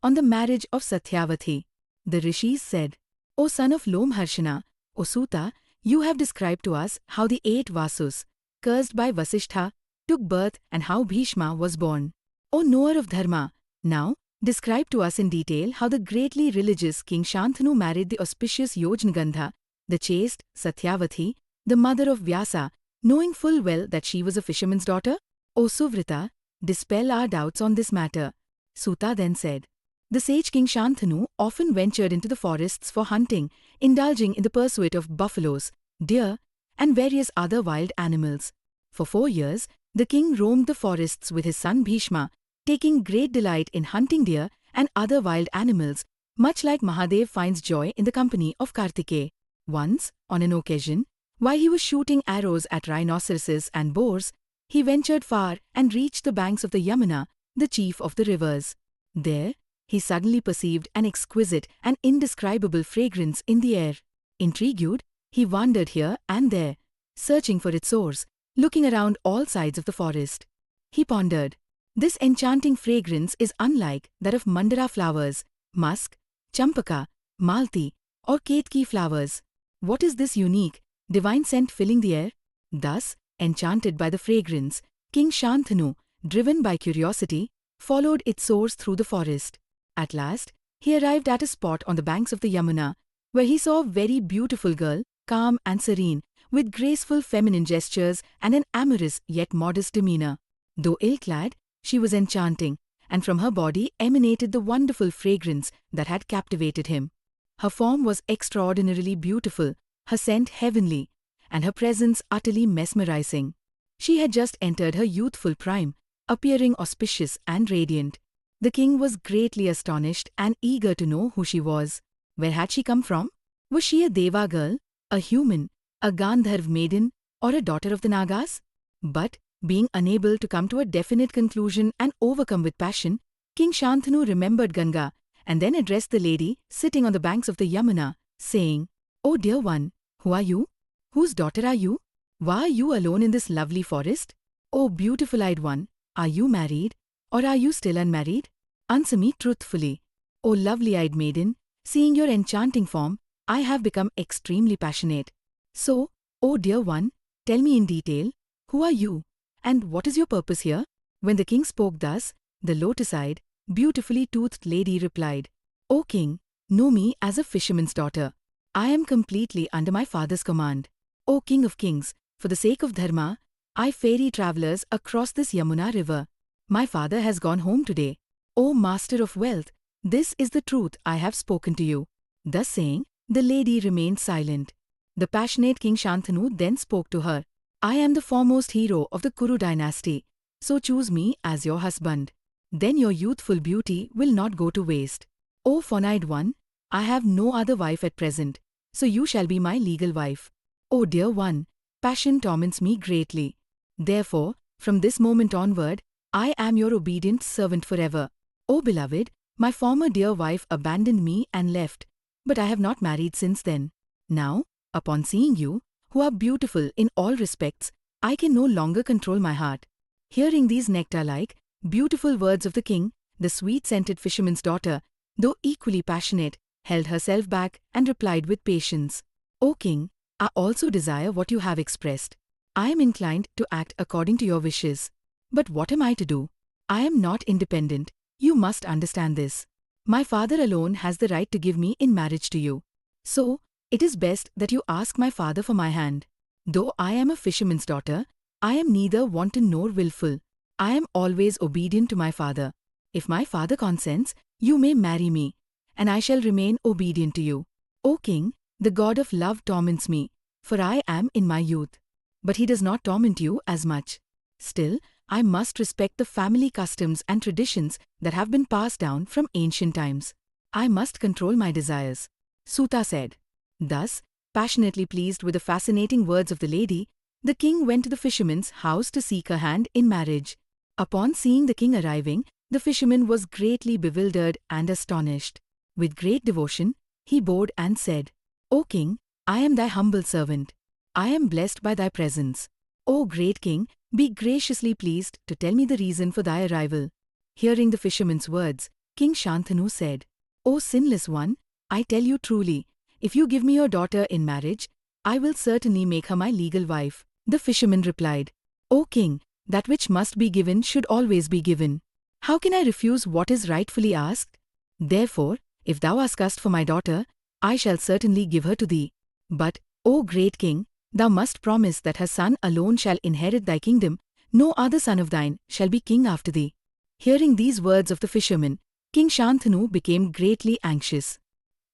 on the marriage of Satyavati. The rishis said, O son of Lomharshana, O Suta, you have described to us how the 8 Vasus, cursed by Vasishtha, took birth and how Bhishma was born. O knower of Dharma, now describe to us in detail how the greatly religious King Shantanu married the auspicious Yojnagandha, the chaste Satyavati, the mother of Vyasa, knowing full well that she was a fisherman's daughter. O Suvrita, dispel our doubts on this matter. Suta then said, the sage King Shantanu often ventured into the forests for hunting, indulging in the pursuit of buffaloes, deer, and various other wild animals. For 4 years, the king roamed the forests with his son Bhishma, taking great delight in hunting deer and other wild animals, much like Mahadev finds joy in the company of Kartikeya. Once, on an occasion, while he was shooting arrows at rhinoceroses and boars, he ventured far and reached the banks of the Yamuna, the chief of the rivers. There, he suddenly perceived an exquisite and indescribable fragrance in the air. Intrigued, he wandered here and there, searching for its source, looking around all sides of the forest. He pondered, this enchanting fragrance is unlike that of mandara flowers, musk, champaka, malti, or ketki flowers. What is this unique, divine scent filling the air? Thus, enchanted by the fragrance, King Shantanu, driven by curiosity, followed its source through the forest. At last, he arrived at a spot on the banks of the Yamuna, where he saw a very beautiful girl, calm and serene, with graceful feminine gestures and an amorous yet modest demeanor. Though ill-clad, she was enchanting, and from her body emanated the wonderful fragrance that had captivated him. Her form was extraordinarily beautiful, her scent heavenly, and her presence utterly mesmerizing. She had just entered her youthful prime, appearing auspicious and radiant. The king was greatly astonished and eager to know who she was. Where had she come from? Was she a Deva girl, a human, a Gandharv maiden, or a daughter of the Nagas? But, being unable to come to a definite conclusion and overcome with passion, King Shantanu remembered Ganga and then addressed the lady sitting on the banks of the Yamuna, saying, O dear one, who are you? Whose daughter are you? Why are you alone in this lovely forest? O beautiful-eyed one, are you married, or are you still unmarried? Answer me truthfully. O lovely-eyed maiden, seeing your enchanting form, I have become extremely passionate. So, O dear one, tell me in detail, who are you, and what is your purpose here? When the king spoke thus, the lotus-eyed, beautifully toothed lady replied, O king, know me as a fisherman's daughter. I am completely under my father's command. O king of kings, for the sake of dharma, I ferry travelers across this Yamuna river. My father has gone home today. O master of wealth, this is the truth I have spoken to you. Thus saying, the lady remained silent. The passionate King Shantanu then spoke to her. I am the foremost hero of the Kuru dynasty, so choose me as your husband. Then your youthful beauty will not go to waste. O fawn-eyed one, I have no other wife at present, so you shall be my legal wife. O dear one, passion torments me greatly. Therefore, from this moment onward, I am your obedient servant forever. O beloved, my former dear wife abandoned me and left, but I have not married since then. Now, upon seeing you, who are beautiful in all respects, I can no longer control my heart. Hearing these nectar-like, beautiful words of the king, the sweet-scented fisherman's daughter, though equally passionate, held herself back and replied with patience, O king, I also desire what you have expressed. I am inclined to act according to your wishes. But what am I to do? I am not independent. You must understand this. My father alone has the right to give me in marriage to you. So, it is best that you ask my father for my hand. Though I am a fisherman's daughter, I am neither wanton nor willful. I am always obedient to my father. If my father consents, you may marry me, and I shall remain obedient to you. O king, the god of love torments me, for I am in my youth. But he does not torment you as much. Still, I must respect the family customs and traditions that have been passed down from ancient times. I must control my desires. Suta said. Thus, passionately pleased with the fascinating words of the lady, the king went to the fisherman's house to seek her hand in marriage. Upon seeing the king arriving, the fisherman was greatly bewildered and astonished. With great devotion, he bowed and said, O king, I am thy humble servant. I am blessed by thy presence. O great king, be graciously pleased to tell me the reason for thy arrival. Hearing the fisherman's words, King Shantanu said, "O sinless one, I tell you truly, if you give me your daughter in marriage, I will certainly make her my legal wife." The fisherman replied, "O king, that which must be given should always be given. How can I refuse what is rightfully asked? Therefore, if thou askest for my daughter, I shall certainly give her to thee. But, O great king, thou must promise that her son alone shall inherit thy kingdom, no other son of thine shall be king after thee." Hearing these words of the fisherman, King Shantanu became greatly anxious.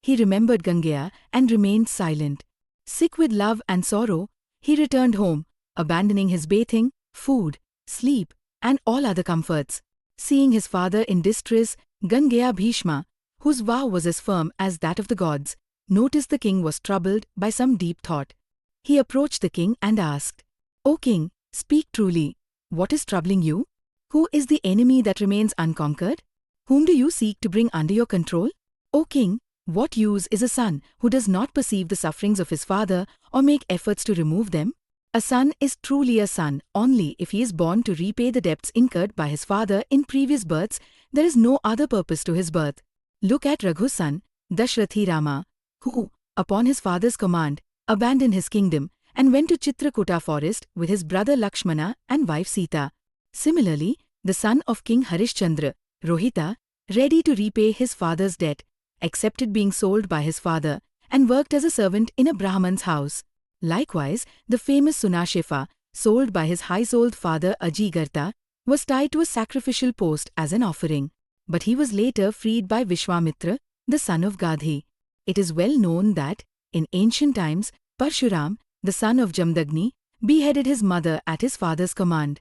He remembered Gangeya and remained silent. Sick with love and sorrow, he returned home, abandoning his bathing, food, sleep, and all other comforts. Seeing his father in distress, Gangeya Bhishma, whose vow was as firm as that of the gods, noticed the king was troubled by some deep thought. He approached the king and asked, "O king, speak truly. What is troubling you? Who is the enemy that remains unconquered? Whom do you seek to bring under your control? O king, what use is a son who does not perceive the sufferings of his father or make efforts to remove them? A son is truly a son only if he is born to repay the debts incurred by his father in previous births. There is no other purpose to his birth. Look at Raghu's son, Dashrathi Rama, who, upon his father's command, abandoned his kingdom and went to Chitrakuta forest with his brother Lakshmana and wife Sita. Similarly, the son of King Harishchandra, Rohita, ready to repay his father's debt, accepted being sold by his father and worked as a servant in a Brahman's house. Likewise, the famous Sunashefa, sold by his high-souled father Ajigartha, was tied to a sacrificial post as an offering. But he was later freed by Vishwamitra, the son of Gadhi. It is well known that, in ancient times, Parshuram, the son of Jamdagni, beheaded his mother at his father's command.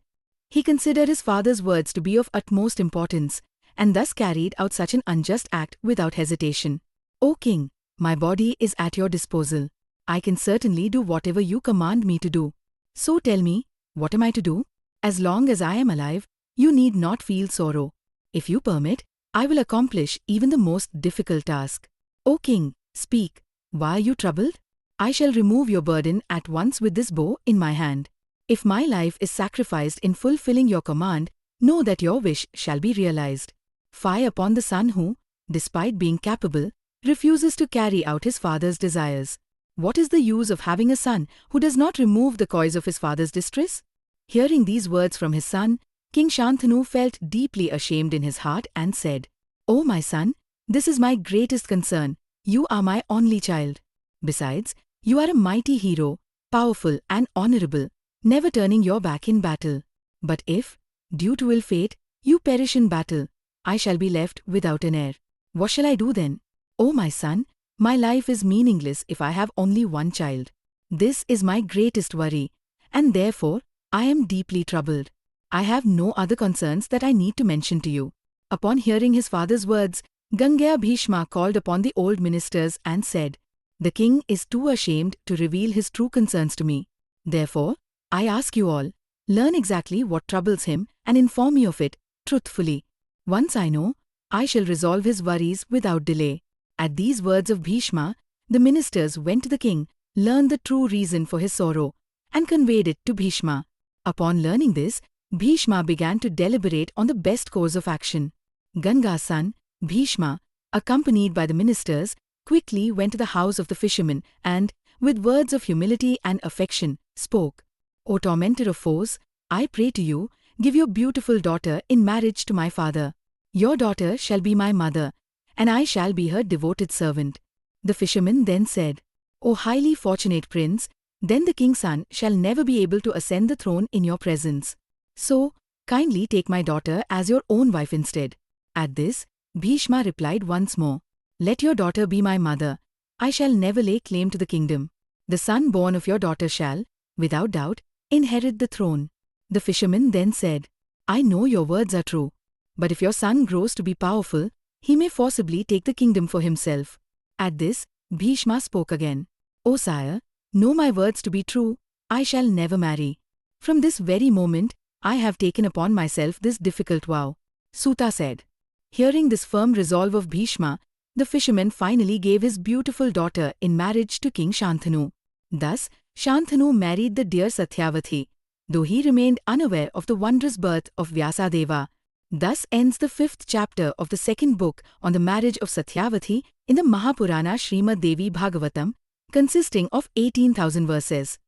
He considered his father's words to be of utmost importance, and thus carried out such an unjust act without hesitation. "O king, my body is at your disposal. I can certainly do whatever you command me to do. So tell me, what am I to do? As long as I am alive, you need not feel sorrow. If you permit, I will accomplish even the most difficult task." "O king, speak. Why are you troubled? I shall remove your burden at once with this bow in my hand. If my life is sacrificed in fulfilling your command, know that your wish shall be realized. Fie upon the son who, despite being capable, refuses to carry out his father's desires. What is the use of having a son who does not remove the cause of his father's distress?" Hearing these words from his son, King Shantanu felt deeply ashamed in his heart and said, "O my son, this is my greatest concern. You are my only child. Besides, you are a mighty hero, powerful and honorable, never turning your back in battle. But if, due to ill fate, you perish in battle, I shall be left without an heir. What shall I do then? O my son, my life is meaningless if I have only one child. This is my greatest worry, and therefore I am deeply troubled. I have no other concerns that I need to mention to you." Upon hearing his father's words, Gangeya Bhishma called upon the old ministers and said, "The king is too ashamed to reveal his true concerns to me. Therefore, I ask you all, learn exactly what troubles him and inform me of it truthfully. Once I know, I shall resolve his worries without delay." At these words of Bhishma, the ministers went to the king, learned the true reason for his sorrow, and conveyed it to Bhishma. Upon learning this, Bhishma began to deliberate on the best course of action. Ganga's son, Bhishma, accompanied by the ministers, quickly went to the house of the fisherman and, with words of humility and affection, spoke, "O tormentor of foes, I pray to you, give your beautiful daughter in marriage to my father. Your daughter shall be my mother, and I shall be her devoted servant." The fisherman then said, "O highly fortunate prince, then the king's son shall never be able to ascend the throne in your presence. So, kindly take my daughter as your own wife instead." At this, Bhishma replied once more, "Let your daughter be my mother. I shall never lay claim to the kingdom. The son born of your daughter shall, without doubt, inherit the throne." The fisherman then said, "I know your words are true, but if your son grows to be powerful, he may forcibly take the kingdom for himself." At this, Bhishma spoke again, "O sire, know my words to be true, I shall never marry. From this very moment, I have taken upon myself this difficult vow." Suta said. Hearing this firm resolve of Bhishma, the fisherman finally gave his beautiful daughter in marriage to King Shantanu. Thus, Shantanu married the dear Satyavathi, though he remained unaware of the wondrous birth of Vyasadeva, Thus ends the 5th chapter of the second book on the marriage of Satyavati in the Mahapurana Srimad Devi Bhagavatam, consisting of 18,000 verses.